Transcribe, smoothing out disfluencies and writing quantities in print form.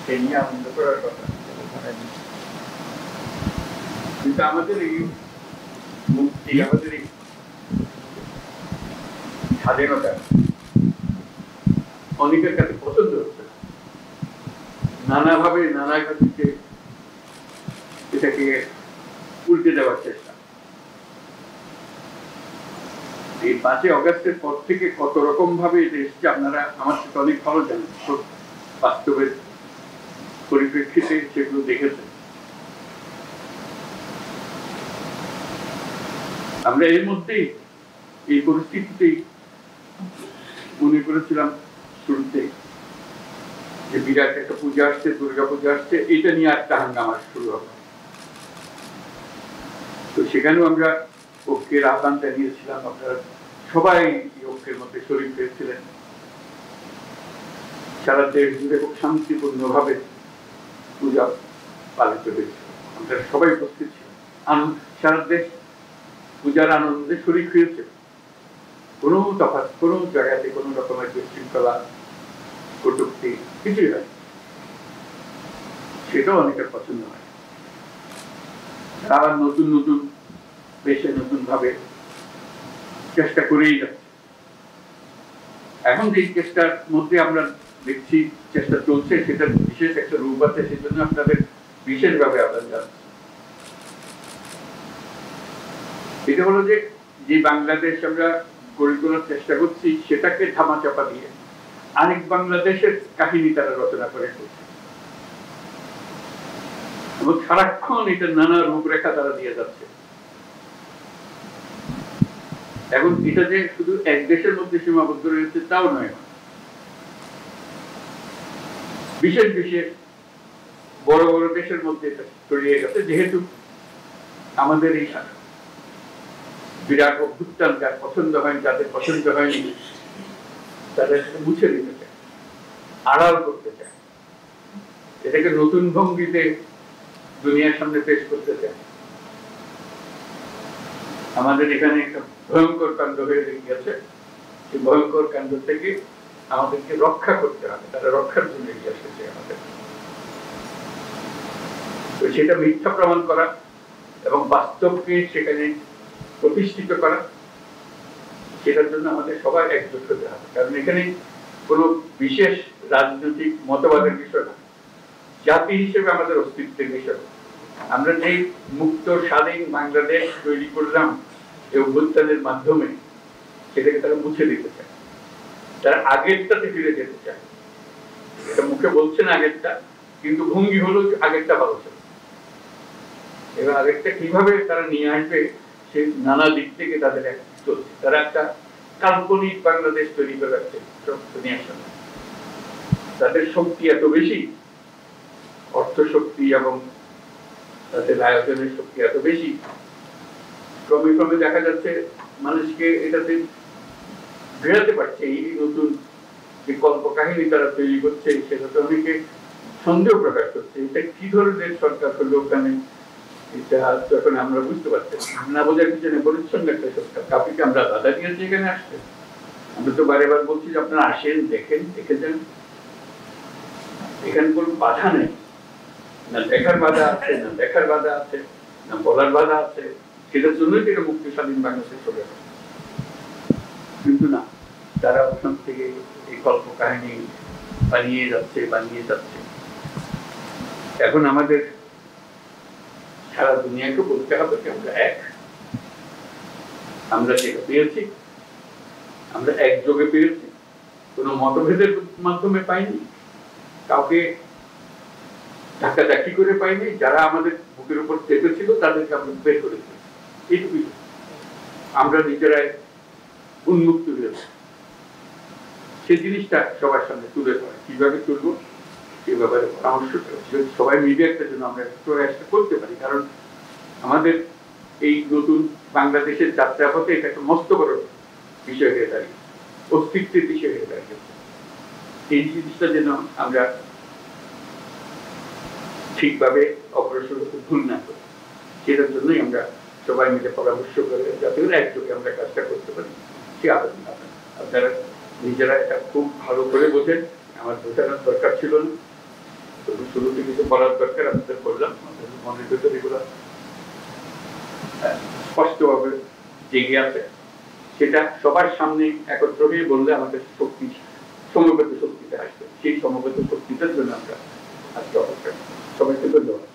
সেই নিয়ে আনন্দ করার কথা। কিন্তু আমাদের এই মুক্তি, আমাদের এই স্বাধীনতা অনেকের কাছে পছন্দ হচ্ছে নানাভাবে নানা গতিতে এটাকে উল্টে দেওয়ার চেষ্টা। এই 5ই অগাস্টের পর থেকে কত রকম ভাবে এটা এসছে আপনারা আমার সাথে অনেক ভালো জানেন, বাস্তবের পরিপ্রেক্ষিতে সেগুলো দেখেছেন। আমরা এর মধ্যেই এই পরিস্থিতিতেই মনে করেছিলাম শুরুতে যে বিরাট একটা পূজা আসছে, দুর্গা পূজা আসছে, এটা নিয়ে একটা হাঙ্গামা শুরু হবে। তো সেখানেও আমরা ঐক্যের আহ্বান জানিয়েছিলাম, আপনারা সবাই ঐক্যের মধ্যে শরীর হয়েছিলেন। সারা দেশ জুড়ে খুব শান্তিপূর্ণ ভাবে পূজা পালিত হয়েছে, আমরা সবাই উপস্থিত ছিলাম। সারা দেশ পূজার আনন্দে শরীর হয়েছে, কোনো তফাৎ কোনো জায়গাতে কোনো রকমের বিশৃঙ্খলা কটূক্তি কিছুই হয়, সেটাও অনেকের পছন্দ হয়। আবার নতুন নতুন দেশে নতুন ভাবে চেষ্টা করেই যাচ্ছে। এখন যে চেষ্টার মধ্যে আমরা দেখছি চেষ্টা চলছে, সেটা বিশেষ একটা রূপ আছে, সেজন্য আপনাদের বিশেষভাবে আহ্বান জানাচ্ছি। এটা হলো যে যে বাংলাদেশ আমরা গড়ে তোলার চেষ্টা করছি, সেটাকে ধামাচাপা দিয়ে আরেক বাংলাদেশের কাহিনী তারা রচনা করে করছে এবং সারাক্ষণ এটা নানা রূপরেখা তারা দিয়ে যাচ্ছে। এখন এটা যে শুধু এক দেশের মধ্যে সীমাবদ্ধ রয়েছে তাও নয়, বিশেষ বিশেষ বড় বড় দেশের মধ্যে এটা ছড়িয়ে গেছে, যেহেতু আমাদের এই বিরাট অভ্যুত্থান যার পছন্দ হয়নি, যাদের পছন্দ হয়নি, তাদের মুছে দিতে চায়, আড়াল করতে চায়, এটাকে নতুন ভঙ্গিতে দুনিয়ার সামনে পেশ করতে চায়। আমাদের এখানে একটা ভয়ঙ্কর কাণ্ড হয়ে গেছে, সেই ভয়ঙ্কর কাণ্ড থেকে আমাদেরকে রক্ষা করতে হবে, তারা রক্ষার জন্য এগিয়ে এসেছে আমাদের। তো সেটা মিথ্যা প্রমাণ করা এবং বাস্তবকে সেখানে প্রতিষ্ঠিত করা, সেটার জন্য আমাদের সবাই একজোট হতে হবে। কারণ এখানে কোনো বিশেষ রাজনৈতিক মতবাদের বিষয় না, জাতি হিসেবে আমাদের অস্তিত্বের বিষয়। আমরা যে মুক্ত স্বাধীন বাংলাদেশ তৈরি করলাম এই অভ্যুত্থানের মাধ্যমে, সেটাকে তারা মুছে দিতে চায়, তারা আগেরটাতে ফিরে যেতে চায়। এটা মুখে বলছেন আগেরটা, কিন্তু ভঙ্গি হলো আগেরটা ভালো ছিল। এবার আগেরটা কিভাবে তারা নিয়ে আসবে সেই নানা দিক থেকে তাদের চলছে। তারা একটা কাল্পনিক বাংলাদেশ তৈরি করে রাখছে দুনিয়ার সামনে। তাদের শক্তি এত বেশি, অর্থ শক্তি এবং তাদের আয়োজনের শক্তি এত বেশি, ক্রমে ক্রমে দেখা যাচ্ছে মানুষকে এটাতে বেরাতে পারছে। এই নতুন যে কল্পকাহিনী তারা তৈরি করছে, সেটাতে অনেকে সন্দেহ প্রকাশ করছে, এটা কি ধরনের সরকার হলো ওখানে। এটা যখন আমরা বুঝতে পারছি না, বোঝার পিছনে পরিচ্ছন্ন একটা সরকার। কাউকে আমরা বাধা দিয়েছি এখানে আসতে? আমরা তো বারে বার বলছি যে আপনারা আসেন, দেখেন, দেখে যান। এখানে কোনো বাধা নেই, না দেখার বাধা আছে, না দেখার বাধা আছে, না বলার বাধা আছে। সেটার জন্যই এটা মুক্তি স্বাধীন বাংলাদেশে চলে আসে। কিন্তু না, তারা ওখান থেকে এই কল্পকাহিনী বানিয়ে যাচ্ছে। এখন আমাদের সারা দুনিয়াকে বলতে হবে যে আমরা এক, আমরা যেটা পেয়েছি আমরা একযোগে পেয়েছি, কোনো মতভেদের মাধ্যমে পাইনি, কাউকে ধাক্কাধাক্কি করে পাইনি। যারা আমাদের বুকের উপর চেপেছিল তাদেরকে আমরা বের করে দিয়েছি, এইটুকুই। আমরা নিজেরাই উন্মুক্ত হয়েছি। সেই জিনিসটা সবার সামনে তুলে ধরা, কিভাবে তুলবো সে ব্যাপারে পরামর্শ সবাই মিলে একটা জন্য আমরা প্রয়াসটা করতে পারি। কারণ আমাদের এই নতুন বাংলাদেশের যাত্রাপথে এটা একটা মস্ত বড় বিষয় হয়ে দাঁড়িয়ে, অস্তিত্বের বিষয় হয়ে দাঁড়িয়ে। এই জিনিসটা যেন আমরা ঠিকভাবে অগ্রসর হতে ভুল না করি, সেটার জন্যই আমরা সবাই মিলে পরামর্শ করে যাতে একযোগে আমরা কাজটা করতে পারি সে আবেদন। আপনারা নিজেরা এটা খুব ভালো করে বোঝেন, আমার বোঝানোর দরকার ছিল না। শুরুতে কিছু বলার দরকার আপনাদের বললাম, আমাদের মনের ভেতর এগুলো স্পষ্টভাবে জেগে আছে। সেটা সবার সামনে একত্র হয়ে বললে আমাদের শক্তি, সমবেত শক্তিটা আসবে। সেই সমবেত শক্তিটার জন্য আমরা আজকে অপেক্ষা। সবাইকে ধন্যবাদ।